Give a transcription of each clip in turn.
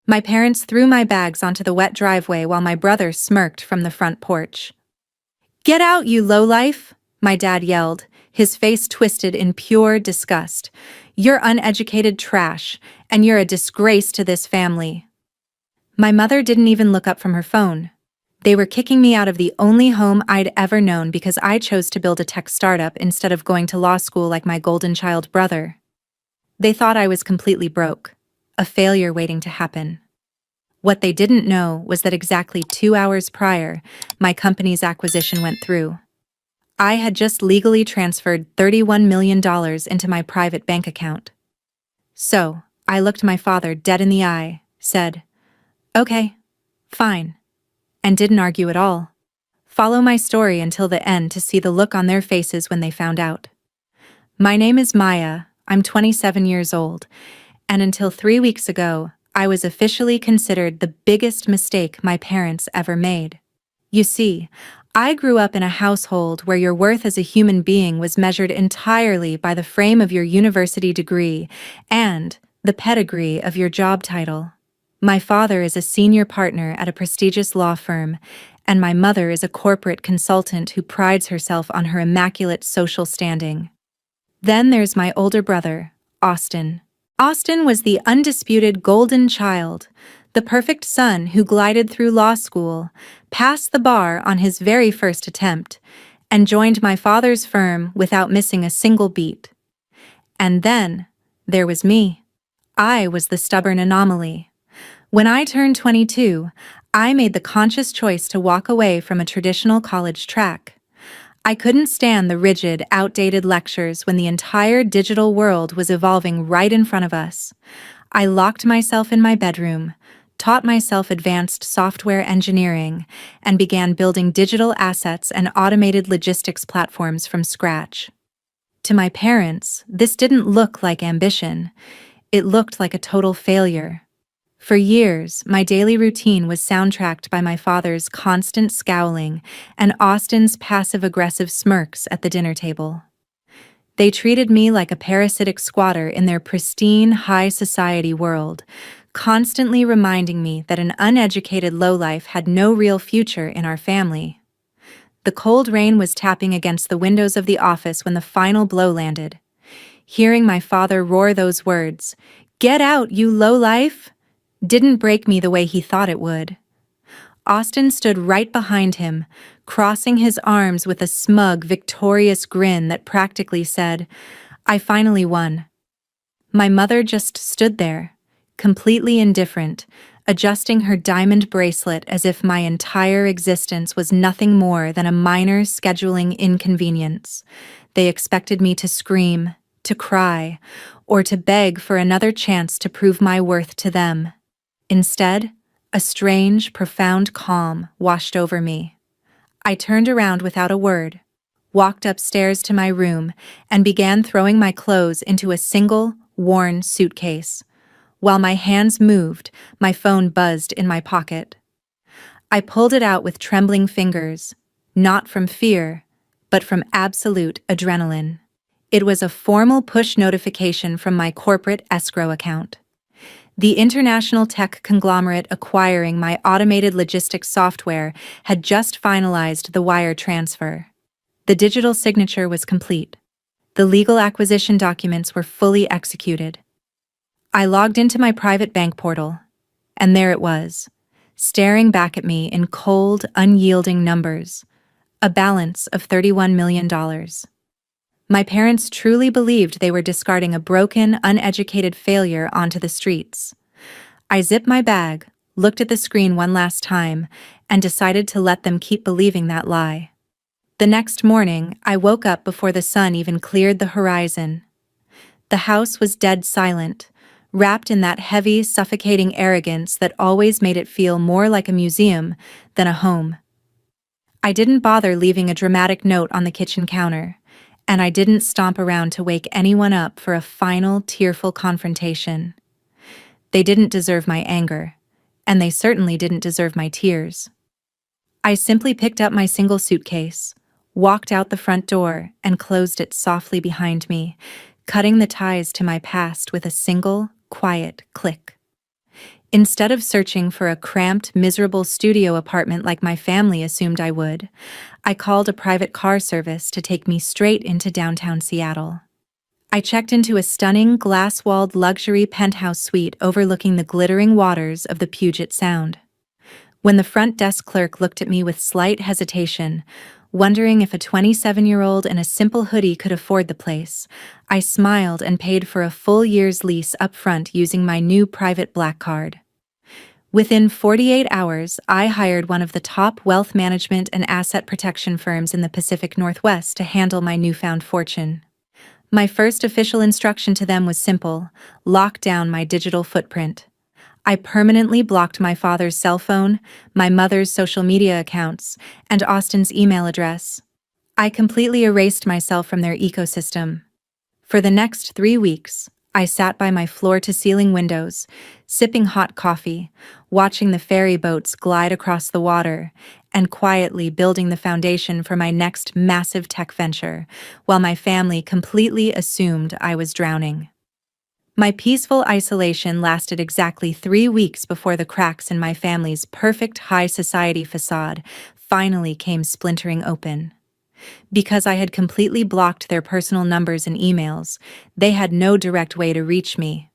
My parents threw my bags onto the wet driveway while my brother smirked from the front porch. "Get out, you lowlife!" my dad yelled, his face twisted in pure disgust. "You're uneducated trash, and you're a disgrace to this family." My mother didn't even look up from her phone. They were kicking me out of the only home I'd ever known because I chose to build a tech startup instead of going to law school like my golden child brother. They thought I was completely broke, a failure waiting to happen. What they didn't know was that exactly 2 hours prior, my company's acquisition went through. I had just legally transferred $31 million into my private bank account. So, I looked my father dead in the eye, said, "Okay, fine," and didn't argue at all. Follow my story until the end to see the look on their faces when they found out. My name is Maya, I'm 27 years old, and until 3 weeks ago, I was officially considered the biggest mistake my parents ever made. You see, I grew up in a household where your worth as a human being was measured entirely by the frame of your university degree and the pedigree of your job title. My father is a senior partner at a prestigious law firm, and my mother is a corporate consultant who prides herself on her immaculate social standing. Then there's my older brother, Austin. Austin was the undisputed golden child, the perfect son who glided through law school, passed the bar on his very first attempt, and joined my father's firm without missing a single beat. And then, there was me. I was the stubborn anomaly. When I turned 22, I made the conscious choice to walk away from a traditional college track. I couldn't stand the rigid, outdated lectures when the entire digital world was evolving right in front of us. I locked myself in my bedroom, taught myself advanced software engineering, and began building digital assets and automated logistics platforms from scratch. To my parents, this didn't look like ambition. It looked like a total failure. For years, my daily routine was soundtracked by my father's constant scowling and Austin's passive-aggressive smirks at the dinner table. They treated me like a parasitic squatter in their pristine, high-society world, constantly reminding me that an uneducated lowlife had no real future in our family. The cold rain was tapping against the windows of the office when the final blow landed. Hearing my father roar those words, "Get out, you lowlife!" didn't break me the way he thought it would. Austin stood right behind him, crossing his arms with a smug, victorious grin that practically said, "I finally won." My mother just stood there, completely indifferent, adjusting her diamond bracelet as if my entire existence was nothing more than a minor scheduling inconvenience. They expected me to scream, to cry, or to beg for another chance to prove my worth to them. Instead, a strange, profound calm washed over me. I turned around without a word, walked upstairs to my room, and began throwing my clothes into a single, worn suitcase. While my hands moved, my phone buzzed in my pocket. I pulled it out with trembling fingers, not from fear, but from absolute adrenaline. It was a formal push notification from my corporate escrow account. The international tech conglomerate acquiring my automated logistics software had just finalized the wire transfer. The digital signature was complete. The legal acquisition documents were fully executed. I logged into my private bank portal, and there it was, staring back at me in cold, unyielding numbers, a balance of $31 million. My parents truly believed they were discarding a broken, uneducated failure onto the streets. I zipped my bag, looked at the screen one last time, and decided to let them keep believing that lie. The next morning, I woke up before the sun even cleared the horizon. The house was dead silent, wrapped in that heavy, suffocating arrogance that always made it feel more like a museum than a home. I didn't bother leaving a dramatic note on the kitchen counter, and I didn't stomp around to wake anyone up for a final, tearful confrontation. They didn't deserve my anger, and they certainly didn't deserve my tears. I simply picked up my single suitcase, walked out the front door, and closed it softly behind me, cutting the ties to my past with a single, quiet click. Instead of searching for a cramped, miserable studio apartment like my family assumed I would, I called a private car service to take me straight into downtown Seattle. I checked into a stunning, glass-walled luxury penthouse suite overlooking the glittering waters of the Puget Sound. When the front desk clerk looked at me with slight hesitation, wondering if a 27-year-old in a simple hoodie could afford the place, I smiled and paid for a full year's lease up front using my new private black card. Within 48 hours, I hired one of the top wealth management and asset protection firms in the Pacific Northwest to handle my newfound fortune. My first official instruction to them was simple: lock down my digital footprint. I permanently blocked my father's cell phone, my mother's social media accounts, and Austin's email address. I completely erased myself from their ecosystem. For the next 3 weeks, I sat by my floor-to-ceiling windows, sipping hot coffee, watching the ferry boats glide across the water, and quietly building the foundation for my next massive tech venture, while my family completely assumed I was drowning. My peaceful isolation lasted exactly 3 weeks before the cracks in my family's perfect high society facade finally came splintering open. Because I had completely blocked their personal numbers and emails, they had no direct way to reach me.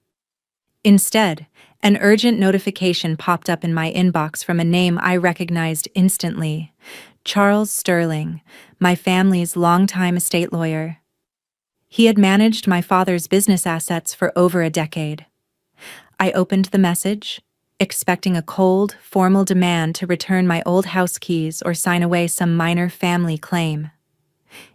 Instead, an urgent notification popped up in my inbox from a name I recognized instantly: Charles Sterling, my family's longtime estate lawyer. He had managed my father's business assets for over a decade. I opened the message, expecting a cold, formal demand to return my old house keys or sign away some minor family claim.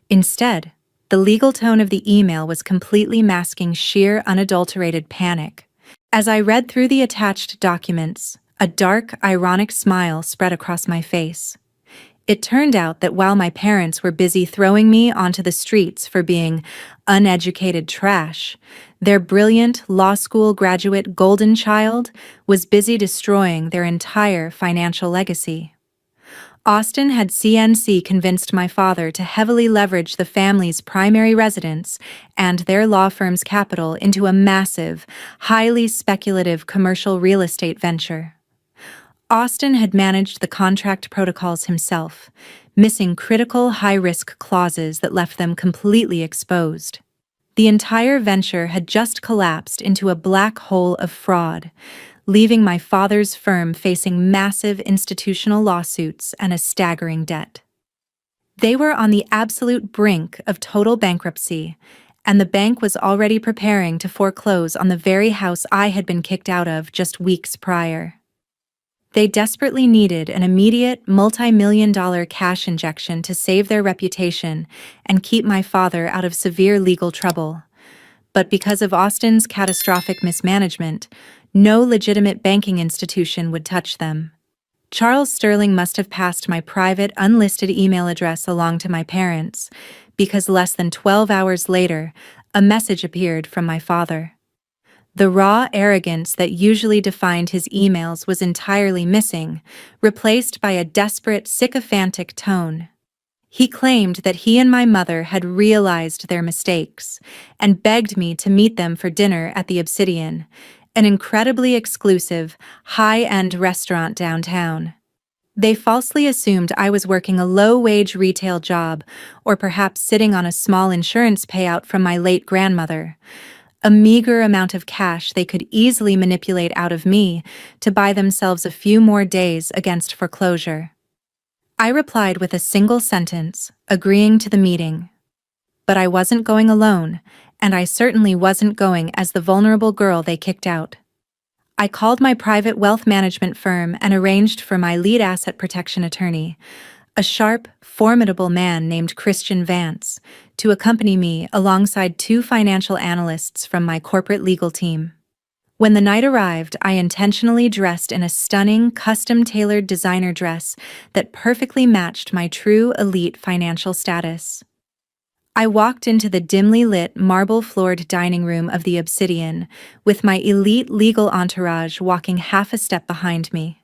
Instead, the legal tone of the email was completely masking sheer, unadulterated panic. As I read through the attached documents, a dark, ironic smile spread across my face. It turned out that while my parents were busy throwing me onto the streets for being uneducated trash, their brilliant law school graduate golden child was busy destroying their entire financial legacy. Austin had CNC convinced my father to heavily leverage the family's primary residence and their law firm's capital into a massive, highly speculative commercial real estate venture. Austin had managed the contract protocols himself, missing critical high-risk clauses that left them completely exposed. The entire venture had just collapsed into a black hole of fraud, leaving my father's firm facing massive institutional lawsuits and a staggering debt. They were on the absolute brink of total bankruptcy, and the bank was already preparing to foreclose on the very house I had been kicked out of just weeks prior. They desperately needed an immediate, multi-million-dollar cash injection to save their reputation and keep my father out of severe legal trouble. But because of Austin's catastrophic mismanagement, no legitimate banking institution would touch them. Charles Sterling must have passed my private, unlisted email address along to my parents, because less than 12 hours later, a message appeared from my father. The raw arrogance that usually defined his emails was entirely missing, replaced by a desperate, sycophantic tone. He claimed that he and my mother had realized their mistakes and begged me to meet them for dinner at the Obsidian, an incredibly exclusive, high-end restaurant downtown. They falsely assumed I was working a low-wage retail job or perhaps sitting on a small insurance payout from my late grandmother, a meager amount of cash they could easily manipulate out of me to buy themselves a few more days against foreclosure. I replied with a single sentence, agreeing to the meeting. But I wasn't going alone, and I certainly wasn't going as the vulnerable girl they kicked out. I called my private wealth management firm and arranged for my lead asset protection attorney, a sharp, formidable man named Christian Vance, to accompany me alongside 2 financial analysts from my corporate legal team. When the night arrived, I intentionally dressed in a stunning, custom-tailored designer dress that perfectly matched my true elite financial status. I walked into the dimly lit, marble-floored dining room of the Obsidian, with my elite legal entourage walking half a step behind me.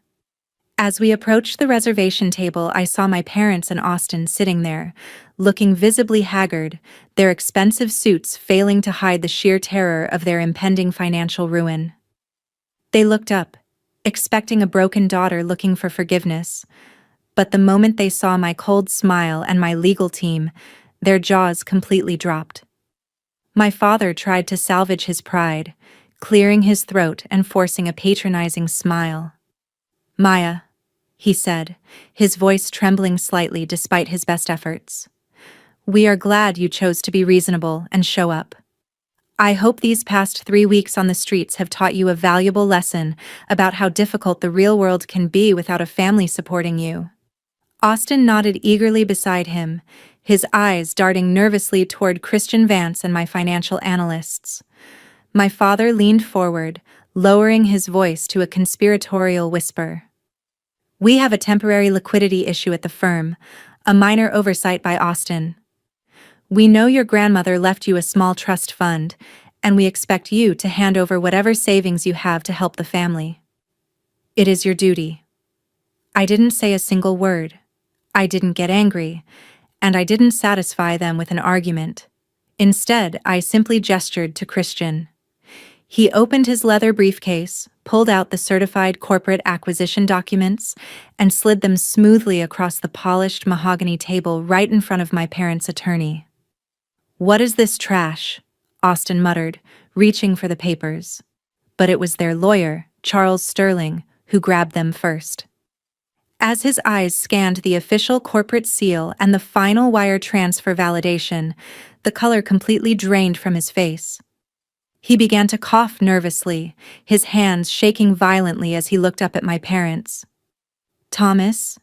As we approached the reservation table, I saw my parents and Austin sitting there, looking visibly haggard, their expensive suits failing to hide the sheer terror of their impending financial ruin. They looked up, expecting a broken daughter looking for forgiveness. But the moment they saw my cold smile and my legal team, their jaws completely dropped. My father tried to salvage his pride, clearing his throat and forcing a patronizing smile. "Maya," he said, his voice trembling slightly despite his best efforts. "We are glad you chose to be reasonable and show up. I hope these past 3 weeks on the streets have taught you a valuable lesson about how difficult the real world can be without a family supporting you." Austin nodded eagerly beside him, his eyes darting nervously toward Christian Vance and my financial analysts. My father leaned forward, lowering his voice to a conspiratorial whisper. "We have a temporary liquidity issue at the firm, a minor oversight by Austin. We know your grandmother left you a small trust fund, and we expect you to hand over whatever savings you have to help the family. It is your duty." I didn't say a single word. I didn't get angry, and I didn't satisfy them with an argument. Instead, I simply gestured to Christian. He opened his leather briefcase, pulled out the certified corporate acquisition documents, and slid them smoothly across the polished mahogany table right in front of my parents' attorney. "What is this trash?" Austin muttered, reaching for the papers. But it was their lawyer, Charles Sterling, who grabbed them first. As his eyes scanned the official corporate seal and the final wire transfer validation, the color completely drained from his face. He began to cough nervously, his hands shaking violently as he looked up at my parents. "Thomas?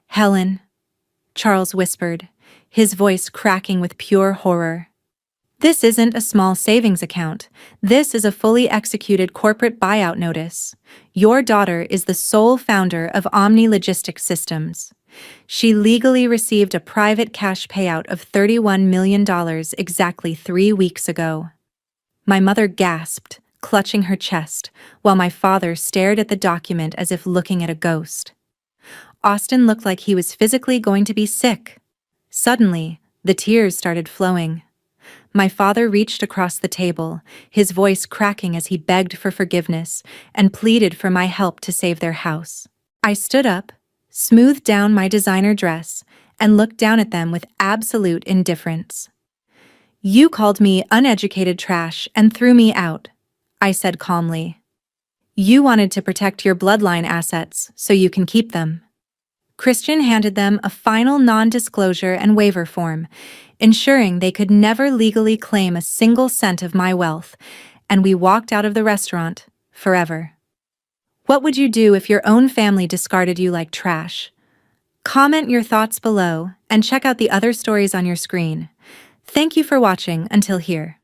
Helen?" Charles whispered, his voice cracking with pure horror. "This isn't a small savings account. This is a fully executed corporate buyout notice. Your daughter is the sole founder of Omni Logistics Systems. She legally received a private cash payout of $31 million exactly 3 weeks ago." My mother gasped, clutching her chest, while my father stared at the document as if looking at a ghost. Austin looked like he was physically going to be sick. Suddenly, the tears started flowing. My father reached across the table, his voice cracking as he begged for forgiveness and pleaded for my help to save their house. I stood up, smoothed down my designer dress, and looked down at them with absolute indifference. "You called me uneducated trash and threw me out," I said calmly. "You wanted to protect your bloodline assets so you can keep them." Christian handed them a final non-disclosure and waiver form, ensuring they could never legally claim a single cent of my wealth, and we walked out of the restaurant forever. What would you do if your own family discarded you like trash? Comment your thoughts below and check out the other stories on your screen. Thank you for watching until here.